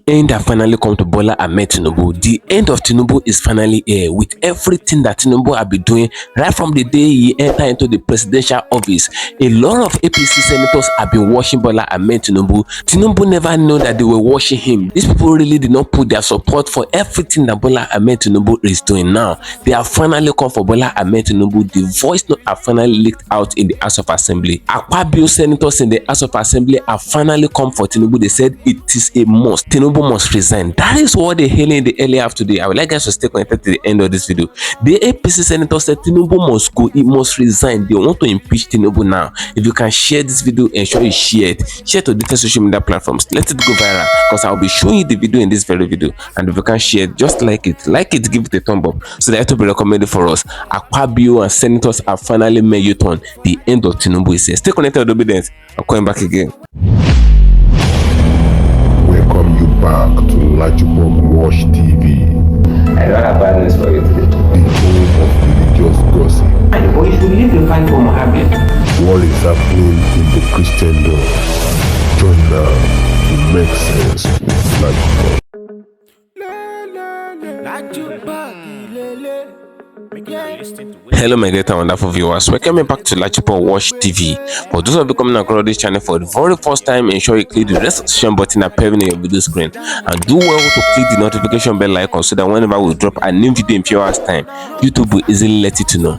end has finally come to Bola Ahmed Tinubu. The end of Tinubu is finally here with everything that Tinubu has been doing right from the day he entered into the presidential office. A lot of APC senators have been watching Bola Ahmed Tinubu. Tinubu never knew that they were watching him. These people really did not put their support for everything that Bola Ahmed Tinubu is doing now. They have finally come for Bola Ahmed Tinubu. The voice note have finally leaked out in the House of Assembly. Akpabio senators in the House of Assembly have finally come for Tinubu. They said it is a must. Tinubu must resign. That is what they hailing in the early half today. I would like guys to stay connected to the end of this video. The APC senator said Tinubu must go. He must resign. They want to impeach Tinubu now. If you can share this video, ensure you share it. Share to different social media platforms. Let it go viral because I'll be showing you the video in this very video. And if you can share it, just like it, give it a thumb up so that it will be recommended for us. Akpabio and senators have finally made U-turn. The end of Tinubu is here. Stay connected with obedience. I'm coming back again. Welcome you back to LAJUPOG Watch TV. I don't have bad news for you today. The home of religious gossip. But you should leave the fight for Mohammed. What is happening in the Christendom? Join now to make sense with LAJUPOG. Hello my dear wonderful viewers, welcome back to LAJUPOG Watch TV. For those of you coming across this channel for the very first time, ensure you click the notification button appearing in your video screen and do well to click the notification bell icon so that whenever we drop a new video in few hours time, YouTube will easily let you to know.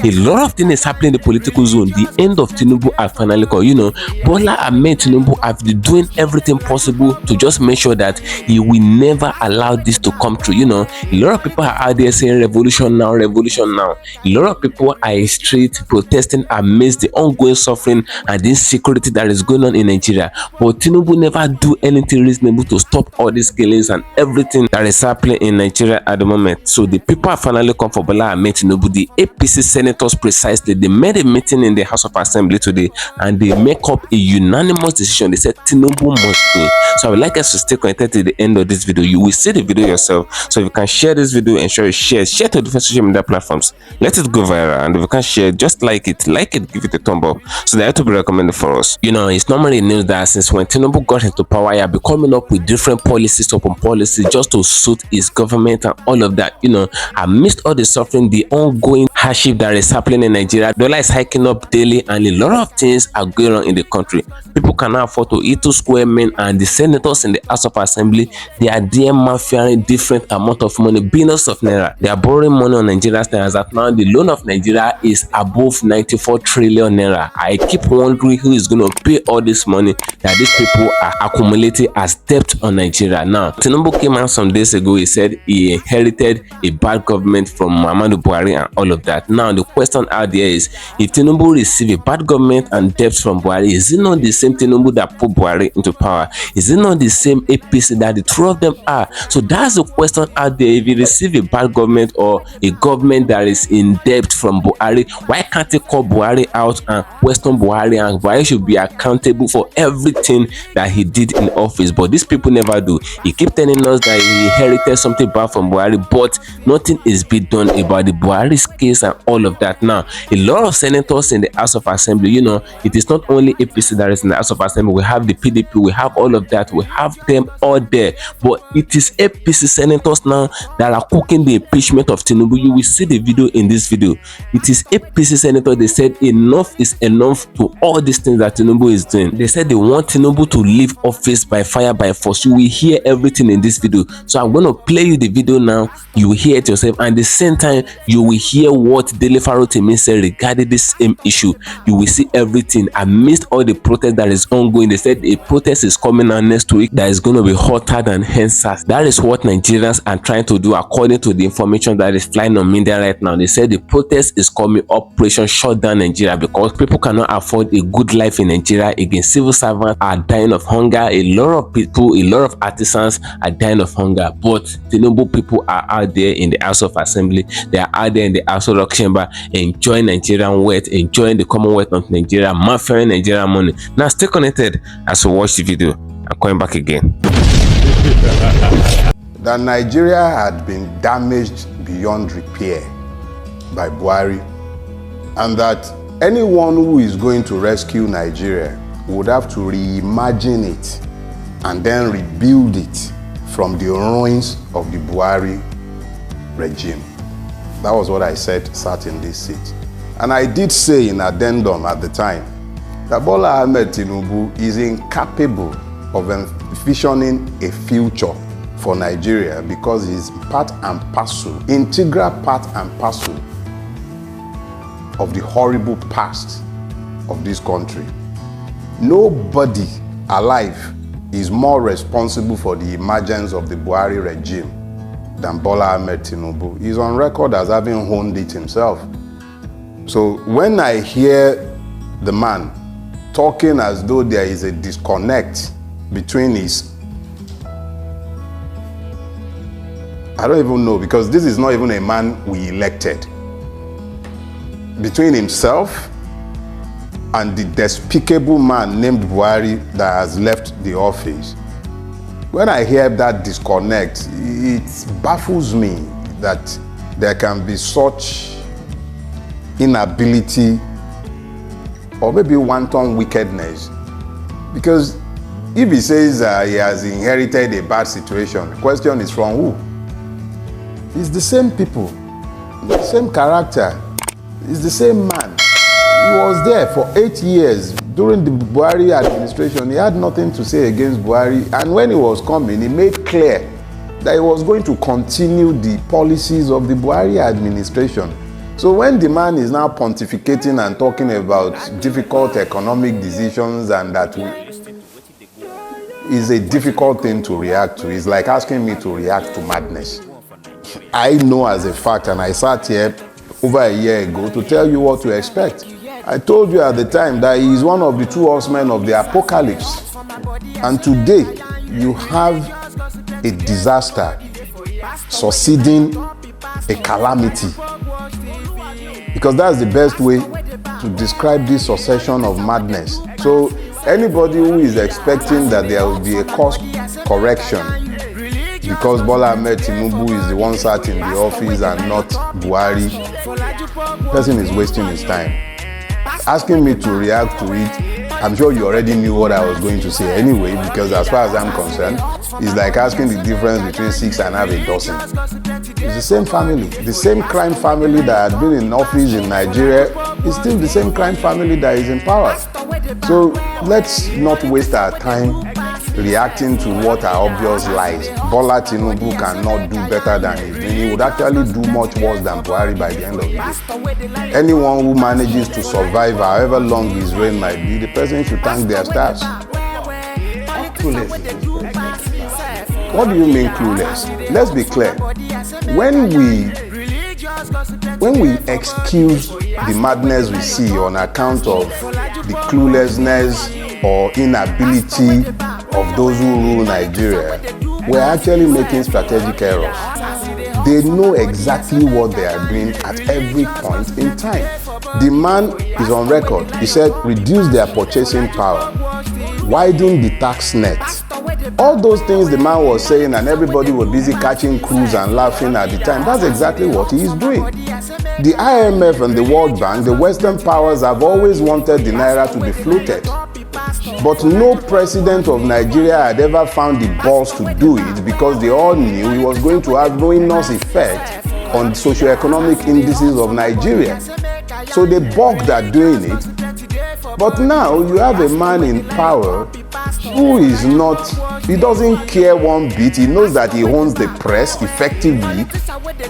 A lot of things is happening in the political zone. The end of Tinubu has finally come. Bola Ahmed Tinubu have been doing everything possible to just make sure that he will never allow this to come true. A lot of people are out there saying revolution now, revolution now. A lot of people are in street protesting amidst the ongoing suffering and the insecurity that is going on in Nigeria. But Tinubu never do anything reasonable to stop all these killings and everything that is happening in Nigeria at the moment. So the people have finally come for Bola Ahmed Tinubu. The APC senators precisely, they made a meeting in the House of Assembly today and they make up a unanimous decision. They said Tinubu must go. So I would like us to stay connected to the end of this video. You will see the video yourself. So if you can share this video, ensure you share to different social media platforms. Let it go viral, and if you can share, just like it, give it a thumb up so that it will be recommended for us. It's normally news that since when Tinubu got into power, he had been coming up with different policies upon policies just to suit his government and all of that. Amidst all the suffering, the ongoing hardship that is happening in Nigeria, dollar is hiking up daily, and a lot of things are going on in the country. People cannot afford to eat 2 square men, and the senators in the House of Assembly, they are there mafiaing different amount of money, billions of naira. They are borrowing money on Nigeria's naira. That now the loan of Nigeria is above 94 trillion naira. I keep wondering who is going to pay all this money that these people are accumulating as debt on Nigeria. Now, Tinubu came out some days ago. He said he inherited a bad government from Muhammadu Buhari and all of that. Now, the question out there is, if Tinubu receive a bad government and debt from Buhari, is it not the same Tinubu that put Buhari into power? Is it not the same APC that the 2 of them are? So that's the question out there. If you receive a bad government or a government that is in debt from Buhari, why can't they call Buhari out and question Buhari, and Buhari should be accountable for everything that he did in office? But these people never do. He keep telling us that he inherited something bad from Buhari, but nothing is being done about the Buhari's case and all of that. Now, a lot of senators in the House of Assembly, it is not only APC that is in the House of Assembly. We have the PDP, we have all of that, we have them all there, but it is APC senators now that are cooking the impeachment of Tinubu. You will see the video in this video. It is APC senators. They said enough is enough to all these things that Tinubu is doing. They said they want Tinubu to leave office by fire, by force. You will hear everything in this video. So I'm going to play you the video now. You will hear it yourself, and at the same time you will hear what DELE FAROTIMI said regarding this same issue. You will see everything amidst all the protest that is ongoing. They said a protest is coming out next week that is going to be hotter than hensas. That is what Nigerians are trying to do according to the information that is flying on media right now. They said the protest is coming, Operation Shut Down Nigeria, because people cannot afford a good life in Nigeria. Again, civil servants are dying of hunger. A lot of people, a lot of artisans are dying of hunger. But Tinubu people are out there in the House of Assembly. They are out there in the House of Chamber enjoying Nigerian wealth, enjoying the Commonwealth of Nigeria, mafiaing Nigerian money. Now stay connected as we watch the video. I'm coming back again. That Nigeria had been damaged beyond repair by Buhari, and that anyone who is going to rescue Nigeria would have to reimagine it and then rebuild it from the ruins of the Buhari regime. That was what I said sat in this seat. And I did say in addendum at the time that Bola Ahmed Tinubu is incapable of envisioning a future for Nigeria because he's part and parcel, integral part and parcel of the horrible past of this country. Nobody alive is more responsible for the emergence of the Buhari regime than Bola Ahmed Tinubu. He's on record as having honed it himself. So when I hear the man talking as though there is a disconnect between his, I don't even know, because this is not even a man we elected, between himself and the despicable man named Buhari that has left the office. When I hear that disconnect, it baffles me that there can be such inability or maybe wanton wickedness. Because if he says he has inherited a bad situation, the question is from who? It's the same people, the same character, it's the same man. He was there for 8 years during the Buhari administration. He had nothing to say against Buhari, and when he was coming, he made clear that he was going to continue the policies of the Buhari administration. So when the man is now pontificating and talking about difficult economic decisions and that is a difficult thing to react to, it's like asking me to react to madness. I know as a fact, and I sat here over a year ago to tell you what to expect. I told you at the time that he is one of the two horsemen of the apocalypse. And today, you have a disaster succeeding a calamity. Because that's the best way to describe this succession of madness. So anybody who is expecting that there will be a course correction because Bola Ahmed Tinubu is the one sat in the office and not Buhari, the person is wasting his time. Asking me to react to it, I'm sure you already knew what I was going to say anyway, because as far as I'm concerned, it's like asking the difference between 6 and half a dozen. It's the same family, the same crime family that had been in office in Nigeria is still the same crime family that is in power. So let's not waste our time reacting to what are obvious lies. Bola Tinubu cannot do better than he's doing. He would actually do much worse than Buhari by the end of the day. Anyone who manages to survive however long his reign might be, the person should thank their stars. What do you mean clueless? Let's be clear. When we excuse the madness we see on account of the cluelessness or inability of those who rule Nigeria, we're actually making strategic errors. They know exactly what they are doing at every point in time. The man is on record. He said, reduce their purchasing power, widen the tax net. All those things the man was saying, and everybody was busy catching crews and laughing at the time. That's exactly what he is doing. The IMF and the World Bank, the Western powers have always wanted the Naira to be floated. But no president of Nigeria had ever found the balls to do it because they all knew it was going to have ruinous effect on the socio-economic indices of Nigeria. So they balked at doing it. But now you have a man in power who is not, he doesn't care one bit. He knows that he owns the press effectively.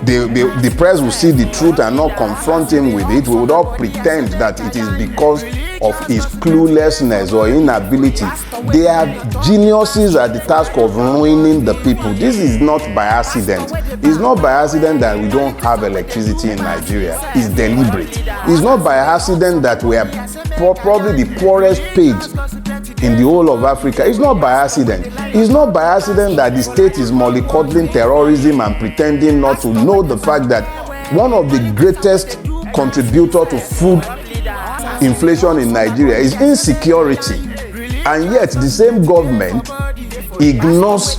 The press will see the truth and not confront him with it. We would all pretend that it is because of his cluelessness or inability. They are geniuses at the task of ruining the people. This is not by accident. It's not by accident that we don't have electricity in Nigeria. It's deliberate. It's not by accident that we are probably the poorest page in the whole of Africa. It's not by accident. It's not by accident that the state is mollycoddling terrorism and pretending not to know the fact that one of the greatest contributors to food inflation in Nigeria is insecurity. And yet the same government ignores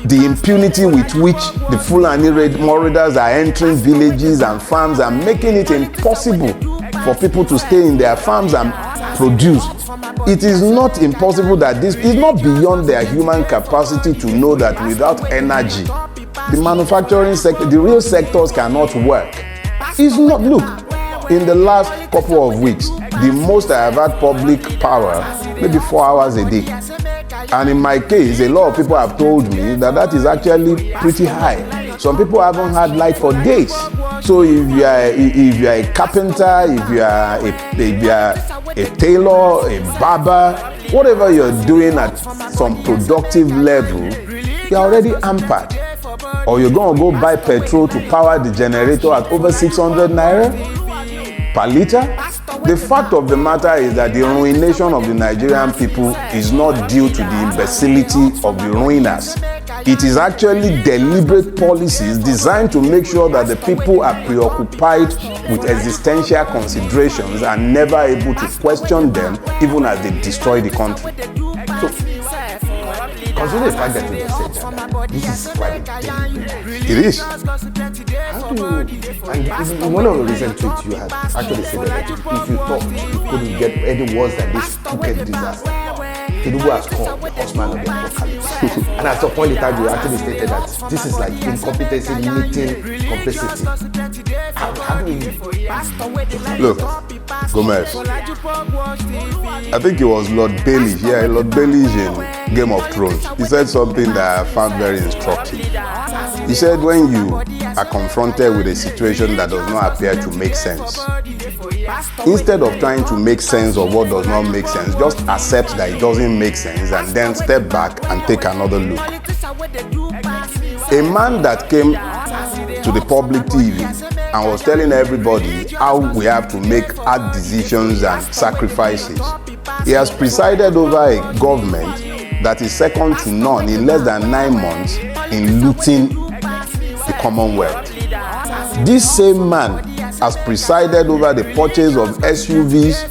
the impunity with which the Fulani raiders are entering villages and farms and making it impossible for people to stay in their farms and produce. It is not impossible that this is not beyond their human capacity to know that without energy, the manufacturing sector, the real sectors cannot work. It's not, look, in the last couple of weeks, the most I have had public power, maybe 4 hours a day. And in my case, a lot of people have told me that that is actually pretty high. Some people haven't had light for days. So if you are a carpenter, if you are a tailor, a barber, whatever you're doing at some productive level, you're already hampered. Or you're going to go buy petrol to power the generator at over 600 naira per liter. The fact of the matter is that the ruination of the Nigerian people is not due to the imbecility of the ruiners. It is actually deliberate policies designed to make sure that the people are preoccupied with existential considerations and never able to question them even as they destroy the country. So, consider the fact that you just said that this is quite a It is. How do you, and in one of the recent tweets you had actually said that if you thought it couldn't get any worse than this Phuket disaster, Tinubu has called the horseman of the apocalypse. And at some point in time you actually stated that this is like incompetency meeting complexity. How do we... Look, Gomez, I think it was Lord Bailey. Yeah, Lord Bailey's in Game of Thrones. He said something that I found very instructive. He said when you are confronted with a situation that does not appear to make sense, instead of trying to make sense of what does not make sense, just accept that it doesn't make sense and then step back and take another look. A man that came to the public TV and was telling everybody how we have to make hard decisions and sacrifices. He has presided over a government that is second to none in less than 9 months in looting the Commonwealth. This same man has presided over the purchase of SUVs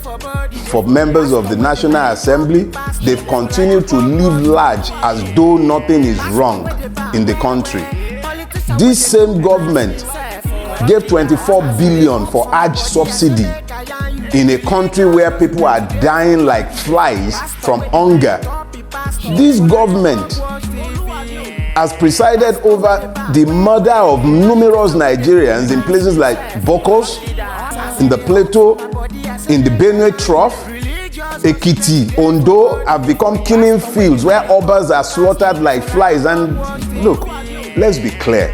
for members of the National Assembly. They've continued to live large as though nothing is wrong in the country. This same government gave 24 billion for Hajj subsidy in a country where people are dying like flies from hunger. This government has presided over the murder of numerous Nigerians in places like Bokos, in the Plateau, in the Benue Trough. Ekiti, Ondo have become killing fields where obas are slaughtered like flies. And look, let's be clear.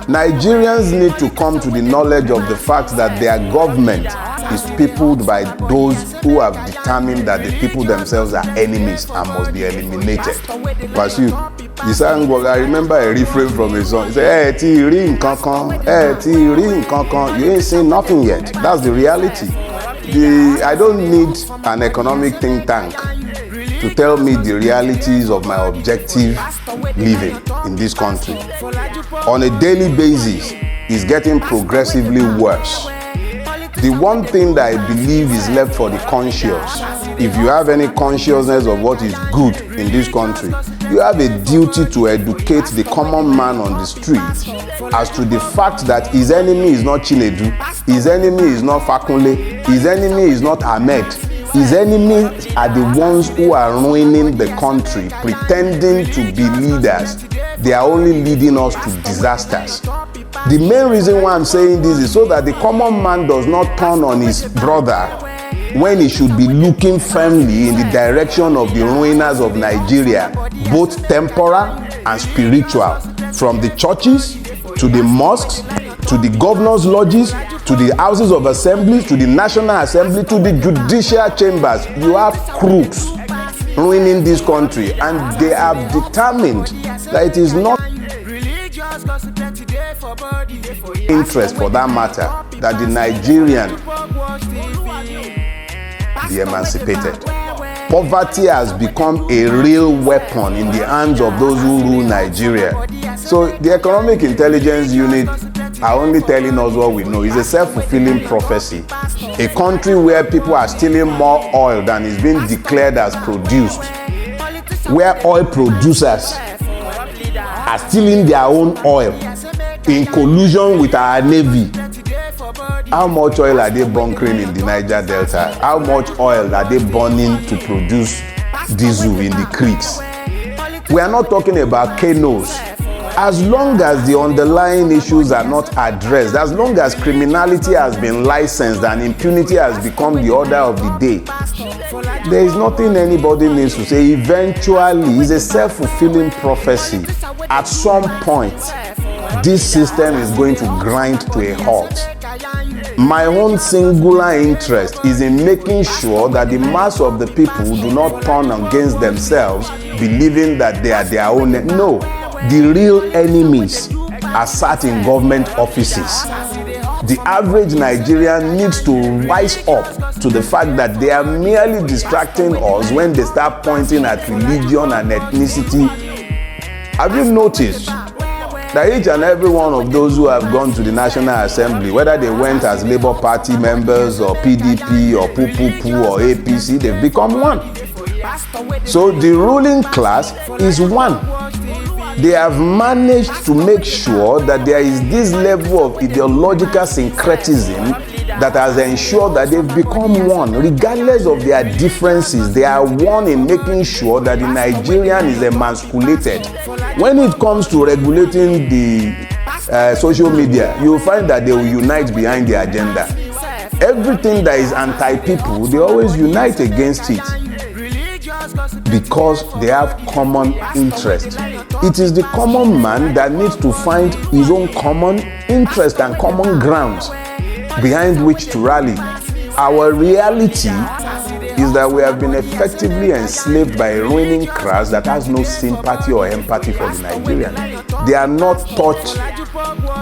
Nigerians need to come to the knowledge of the fact that their government is peopled by those who have determined that the people themselves are enemies and must be eliminated. Pursue. I remember a refrain from a song. He said, you ain't seen nothing yet. That's the reality. I don't need an economic think tank to tell me the realities of my objective living in this country. On a daily basis, it's getting progressively worse. The one thing that I believe is left for the conscious, if you have any consciousness of what is good in this country, you have a duty to educate the common man on the street as to the fact that his enemy is not Chinedu, his enemy is not Fakunle, his enemy is not Ahmed. His enemies are the ones who are ruining the country, pretending to be leaders. They are only leading us to disasters. The main reason why I'm saying this is so that the common man does not turn on his brother when he should be looking firmly in the direction of the ruiners of Nigeria, both temporal and spiritual, from the churches to the mosques, to the governors' lodges, to the houses of assembly, to the National Assembly, to the judicial chambers. You have crooks ruining this country, and they have determined that it is not interest, for that matter, that the Nigerian be emancipated. Poverty has become a real weapon in the hands of those who rule Nigeria. So the Economic Intelligence Unit are only telling us what we know. It's a self-fulfilling prophecy. A country where people are stealing more oil than is being declared as produced, where oil producers are stealing their own oil in collusion with our navy. How much oil are they bunkering in the Niger Delta? How much oil are they burning to produce diesel in the creeks? We are not talking about canoes. As long as the underlying issues are not addressed, as long as criminality has been licensed and impunity has become the order of the day, there is nothing anybody needs to say. Eventually, it's a self-fulfilling prophecy. At some point, this system is going to grind to a halt. My own singular interest is in making sure that the mass of the people do not turn against themselves, believing that they are their own. No, the real enemies are sat in government offices. The average Nigerian needs to rise up to the fact that they are merely distracting us when they start pointing at religion and ethnicity. Have you noticed that each and every one of those who have gone to the National Assembly, whether they went as Labour Party members or PDP or PUPUPU or APC, they've become one. So the ruling class is one. They have managed to make sure that there is this level of ideological syncretism that has ensured that they've become one. Regardless of their differences, they are one in making sure that the Nigerian is emasculated. When it comes to regulating the social media, you will find that they will unite behind the agenda. Everything that is anti-people, they always unite against it because they have common interest. It is the common man that needs to find his own common interest and common grounds behind which to rally. Our reality is that we have been effectively enslaved by a ruining class that has no sympathy or empathy for the Nigerian. They are not touched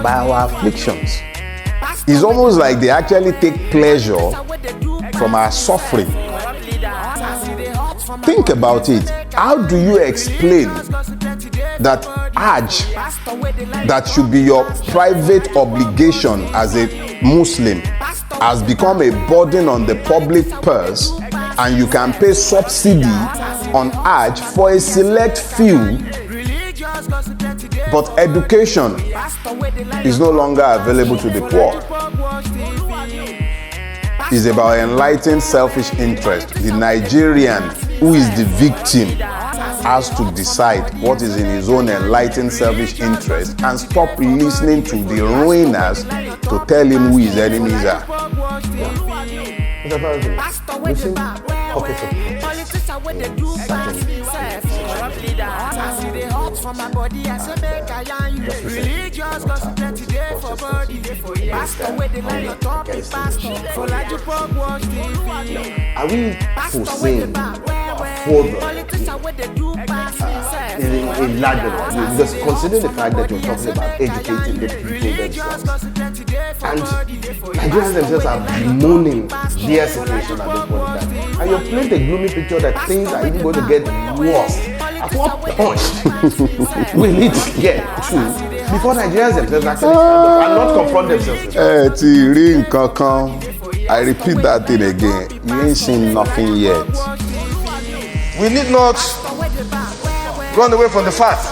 by our afflictions. It's almost like they actually take pleasure from our suffering. Think about it. How do you explain that Hajj, that should be your private obligation as a Muslim, has become a burden on the public purse, and you can pay subsidy on Hajj for a select few, but education is no longer available to the poor? It's about enlightened selfish interest. The Nigerian who is the victim has to decide what is in his own enlightened selfish interest and stop listening to the ruiners to tell him who his enemies are. Mr. FAROTIMI, listen, pockets of are we foreseeing further in larger way? Because considering the fact that you're talking about educating the people themselves, and Nigerians themselves are bemoaning their situation at this point in time, and you're painting a gloomy picture that things are even going to get worse. At what point will it get to before Nigerians themselves actually stand up and not confront themselves? I repeat that thing again. You ain't seen nothing yet. We need not run away from the fact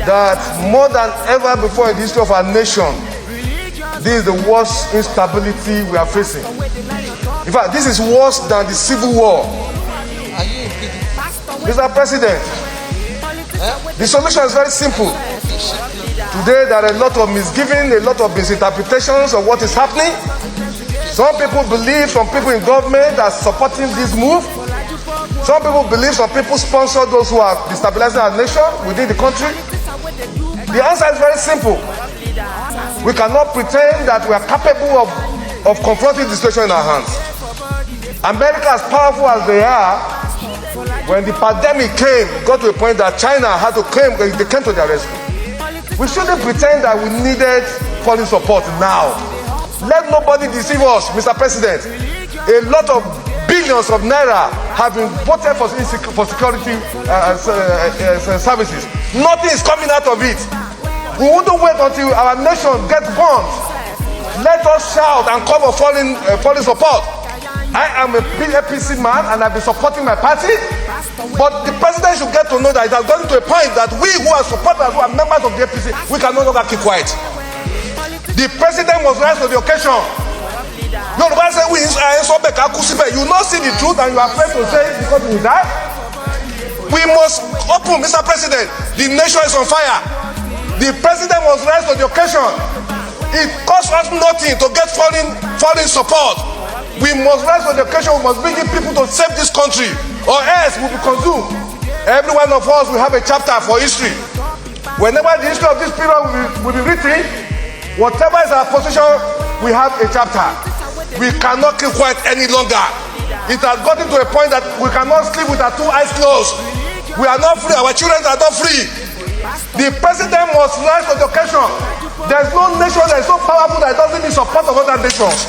that more than ever before in the history of our nation, this is the worst instability we are facing. In fact, this is worse than the Civil War. Mr. President, the solution is very simple. Today there are a lot of misgiving, a lot of misinterpretations of what is happening. Some people believe, some people in government are supporting this move. Some people believe, some people sponsor those who are destabilizing our nation within the country. The answer is very simple. We cannot pretend that we are capable of confronting the situation in our hands. America, as powerful as they are, when the pandemic came, got to a point that China had to claim, they came to their rescue. We shouldn't pretend that we needed foreign support now. Let nobody deceive us, Mr. President. A lot of billions of naira have been voted for security services. Nothing is coming out of it. We wouldn't wait until our nation gets bombed. Let us shout and call for foreign support. I am a APC man and I've been supporting my party, but the president should get to know that it has gotten to a point that we who are supporters, who are members of the APC, we can no longer keep quiet. The president must rise to the occasion. Yoruba say we you not see the truth and you are afraid to say it because you die. We must open, Mr. President. The nation is on fire. The president must rise to the occasion. It costs us nothing to get foreign support. We must rise to the occasion. We must bring in people to save this country, or else we'll be consumed. Every one of us will have a chapter for history. Whenever the history of this period will be written, whatever is our position, we have a chapter. We cannot keep quiet any longer. It has gotten to a point that we cannot sleep with our two eyes closed. We are not free. Our children are not free. The president must rise to the occasion. There's no nation that is so powerful that doesn't need support of other nations.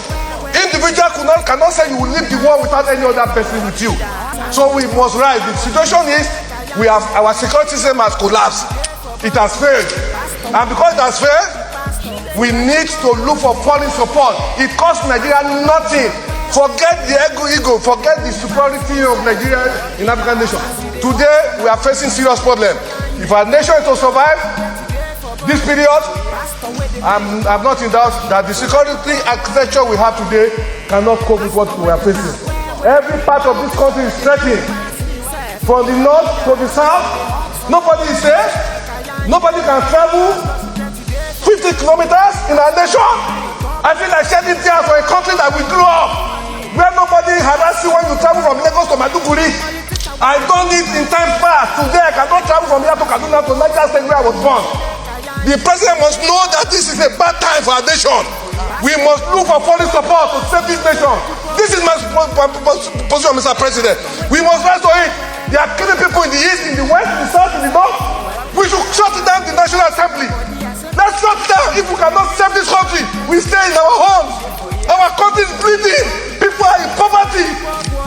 Individual cannot say you will leave the world without any other person with you. So we must rise. The situation is our security system has collapsed. It has failed. And because it has failed, we need to look for foreign support. It costs Nigeria nothing. Forget the ego, forget the superiority of Nigeria in African nation. Today, we are facing serious problem. If our nation is to survive this period, I'm not in doubt that the security architecture we have today cannot cope with what we are facing. Every part of this country is threatened. From the north to the south, nobody is safe. Nobody can travel 50 kilometers in our nation. I feel like shedding tears for a country that we grew up, where nobody harass you when you travel from Lagos to Maiduguri. I don't need in time past. Today I cannot travel from here to Kaduna to Niger State where I was born. The president must know that this is a bad time for our nation. We must look for foreign support to save this nation. This is my position, Mr. President. We must rise to it. They are killing people in the east, in the west, in the south, in the north. We should shut down the National Assembly. Let's shut down. If we cannot save this country, we stay in our homes. Our country is bleeding. People are in poverty.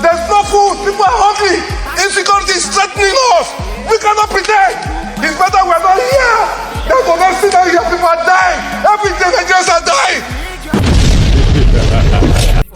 There's no food. People are hungry. Insecurity is threatening us. We cannot pretend. It's better we are not here. Than to not see that here people are dying. Every day Nigerians are dying.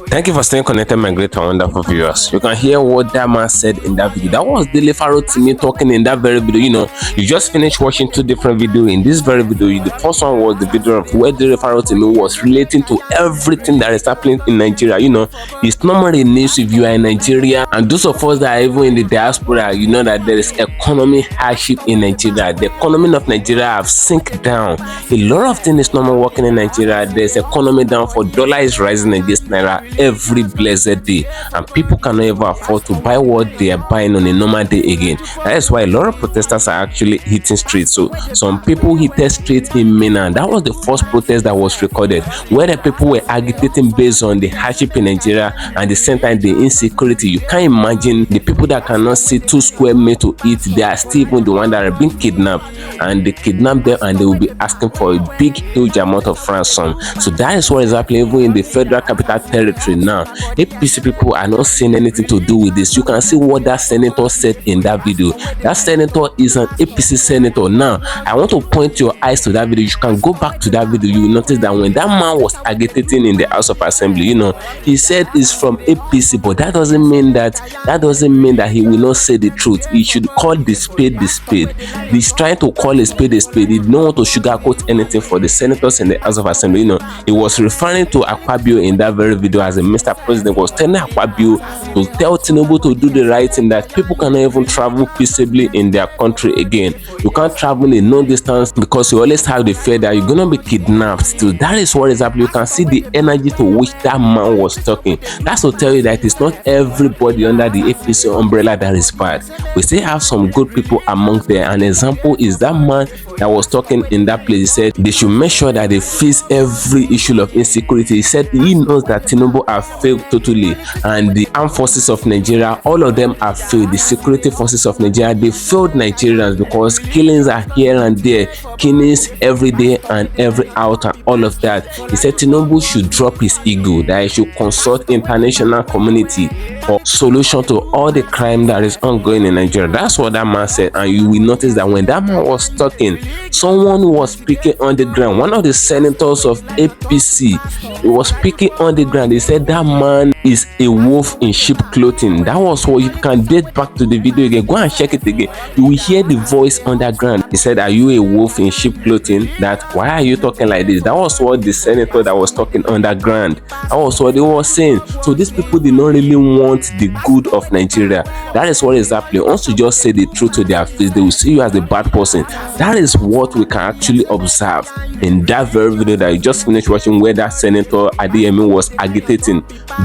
Thank you for staying connected, my great and wonderful viewers. You can hear what that man said in that video. That was DELE FAROTIMI talking in that very video. You know, you just finished watching two different videos. In this very video, the first one was the video of where DELE FAROTIMI was relating to everything that is happening in Nigeria. You know, it's normally news if you are in Nigeria, and those of us that are even in the diaspora, you know that there is economic hardship in Nigeria. The economy of Nigeria have sink down. A lot of things is normal working in Nigeria. There's economy down for dollar is rising against naira every blessed day, and people cannot ever afford to buy what they are buying on a normal day again. That is why a lot of protesters are actually hitting streets. So some people hit the streets in Mina. That was the first protest that was recorded, where the people were agitating based on the hardship in Nigeria and the same time the insecurity. You can't imagine the people that cannot see 2 square meals to eat. They are still even the ones that are being kidnapped, and they kidnap them and they will be asking for a big huge amount of ransom. So that is what is happening even in the Federal Capital Territory now. APC people are not saying anything to do with this. You can see what that senator said in that video. That senator is an APC senator. Now I want to point your eyes to that video. You can go back to that video. You will notice that when that man was agitating in the House of Assembly, you know, he said he's from APC, but that doesn't mean that he will not say the truth. He should call the spade the spade. He's trying to call a spade a spade. He don't want to sugarcoat anything for the senators in the House of Assembly. You know, he was referring to Akpabio in that very video as a Mr. President was telling Akpabio to tell Tinubu to do the right thing, that people cannot even travel peaceably in their country again. You can't travel in no distance because you always have the fear that you're gonna be kidnapped. So that is what is happening. You can see the energy to which that man was talking. That's to tell you that it's not everybody under the APC umbrella that is bad. We still have some good people among there. An example is that man that was talking in that place. He said they should make sure that they face every issue of insecurity. He said he knows that Tinubu have failed totally, and the armed forces of Nigeria, all of them have failed. The security forces of Nigeria, they failed Nigerians because killings are here and there, killings every day and every hour and all of that. He said Tinubu should drop his ego, that he should consult international community for solution to all the crime that is ongoing in Nigeria. That's what that man said, and you will notice that when that man was talking, someone was speaking on the ground. One of the senators of APC, he was speaking on the ground. He said said that man is a wolf in sheep clothing. That was what you can date back to the video again. Go and check it again. You will hear the voice underground. He said, "Are you a wolf in sheep clothing? That why are you talking like this?" That was what the senator that was talking underground. That was what they were saying. So these people did not really want the good of Nigeria. That is what is happening. Once you just say the truth to their face, they will see you as a bad person. That is what we can actually observe in that very video that you just finished watching, where that Senator Adeyemi was agitating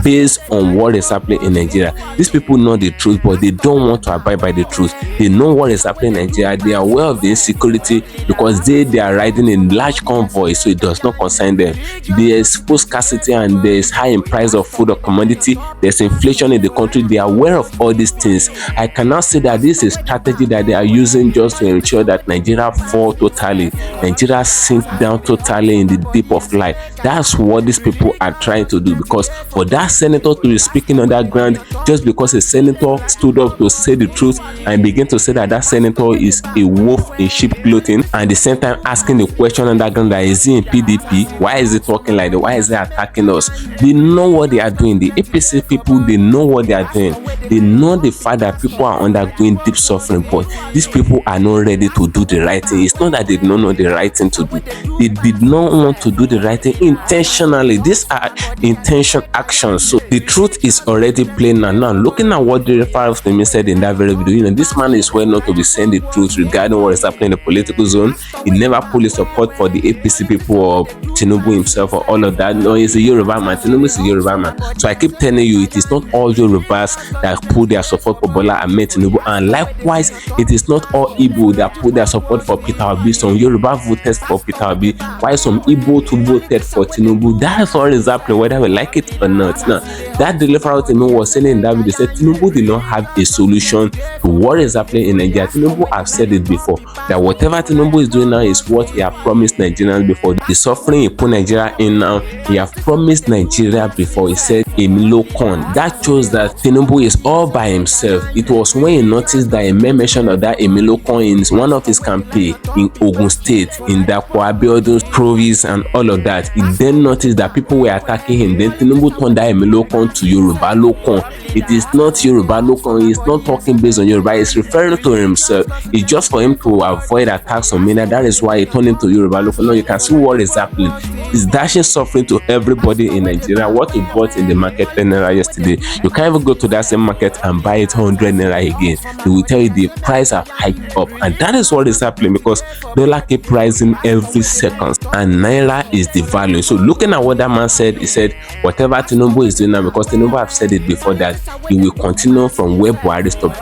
based on what is happening in Nigeria. These people know the truth, but they don't want to abide by the truth. They know what is happening in Nigeria. They are aware of the insecurity because they are riding in large convoys, so it does not concern them. There is food scarcity and there is high in price of food or commodity. There's inflation in the country. They are aware of all these things. I cannot say that this is a strategy that they are using just to ensure that Nigeria fall totally, Nigeria sink down totally in the deep of life. That's what these people are trying to do, because for that senator to be speaking underground just because a senator stood up to say the truth and begin to say that that senator is a wolf in sheep clothing, and at the same time asking the question underground that is he in PDP? Why is he talking like that? Why is he attacking us? They know what they are doing. The APC people, they know what they are doing. They know the fact that people are undergoing deep suffering, but these people are not ready to do the right thing. It's not that they don't know the right thing to do. They did not want to do the right thing intentionally. These are intention actions. So the truth is already plain now. Now, looking at what the FAROTIMI said in that very video, this man is well known to be saying the truth regarding what is happening in the political zone. He never pulled his support for the APC people or Tinubu himself or all of that. No, he's a Yoruba man. Tinubu is a Yoruba man. So I keep telling you, it is not all Yorubas that put their support for Bola Ahmed Tinubu, and likewise, it is not all Igbo that put their support for Peter Obi. Some Yoruba voted for Peter Obi, while some Igbo too voted for Tinubu. That is what is happening, whether we like it or not. Now, that DELE FAROTIMI was saying in that video, said Tinubu did not have a solution to what is happening in Nigeria. Tinubu have said it before, that whatever Tinubu is doing now is what he have promised Nigerians before. The suffering he put Nigeria in now, he have promised Nigeria before. He said Emilokon. That shows that Tinubu is all by himself. It was when he noticed that a mere mention of that Emilokon in one of his campaign in Ogun State, in the Akpabio province and all of that, he then noticed that people were attacking him. Then Tinubu turned that Emilokon to Yoruba Lokon. It is not Yoruba Lokon. He is not talking based on Yoruba. He is referring to himself. It's just for him to avoid attacks on Mina. That is why he turned into Yoruba Lokon. Now you can see what is happening. It's dashing suffering to everybody in Nigeria. What you bought in the market 10 naira yesterday, you can't even go to that same market and buy it 100 naira again. They will tell you the price have hiked up, and that is what is happening because dollar keep rising every second and naira is the value. So looking at what that man said, he said whatever Tinubu is doing now, because Tinubu have said it before that he will continue from where Buhari stopped.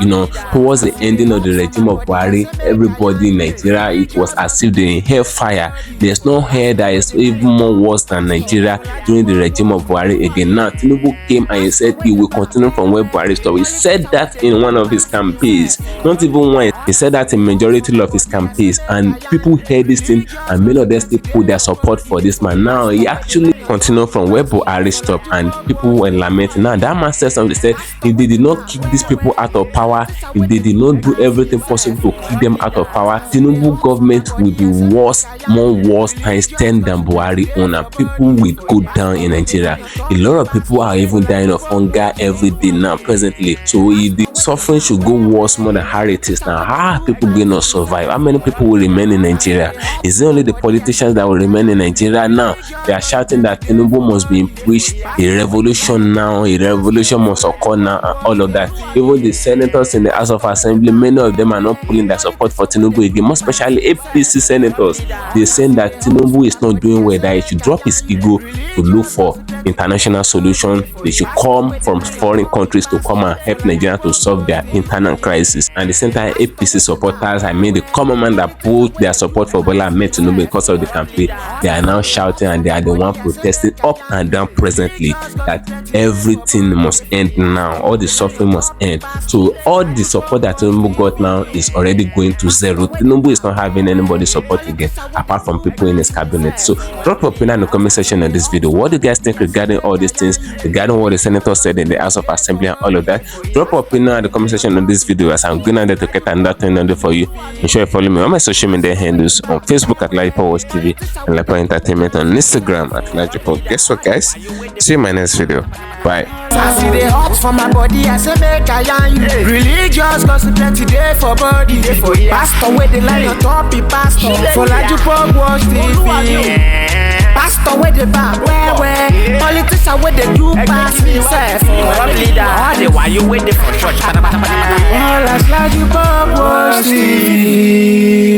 Towards the ending of the regime of Buhari, everybody in Nigeria, it was as if they inhaled fire. There's no hair that is even more worse than Nigeria during the regime of Buhari again. Now Tinubu came and he said he will continue from where Buhari stopped. He said that in one of his campaigns, not even one. He said that in majority of his campaigns, and people heard this thing and many of them still put their support for this man. Now he actually continued from where Buhari stopped, and people were lamenting. Now that man said something. He said if they did not kick these people out of power, if they did not do everything possible to kick them out of power, Tinubu government will be worse, more worse times 10 than Buhari own, and people will go down in Nigeria. A lot of people are even dying of hunger every day now presently. So if the suffering should go worse more than how it is now, how are people going to survive? How many people will remain in Nigeria? Is it only the politicians that will remain in Nigeria now? They are shouting that Tinubu must be impeached, a revolution now, a revolution must occur now, and all of that. Even the senators in the House of Assembly, many of them are not pulling their support for Tinubu again, more especially APC senators. They're saying that Tinubu is not doing well, that he should drop his ego to look for international solution. They should come from foreign countries to come and help Nigeria to solve their internal crisis. And the same time, APC supporters, the common man that put their support for Bola Ahmed Tinubu because of the campaign, they are now shouting and they are the one protesting up and down presently that everything must end now. All the suffering must end. So all the support that Tinubu got now is already going to zero. Tinubu is not having anybody's support again apart from people in his cabinet. So drop your opinion in the comment section on this video. What do you guys think regarding regarding all these things, regarding what the senator said in the House of Assembly and all of that. Drop your opinion in the comment section on this video, as I'm going there to get another thing on there for you. Ensure you follow me on my social media handles on Facebook at LAJUPOG TV and LAJUPOG Entertainment, on Instagram at LAJUPOG. Guess what, guys? See you in my next video. Bye. I see the hot for my body, I say make I yarn you. Religious gossip plenty day for body. Pastor with the line on top, be pastor. For LAJUPOG Watch TV. Pastor with the back, where politician with the do pass himself. Leader, why you waiting for church? All as LAJUPOG Watch TV.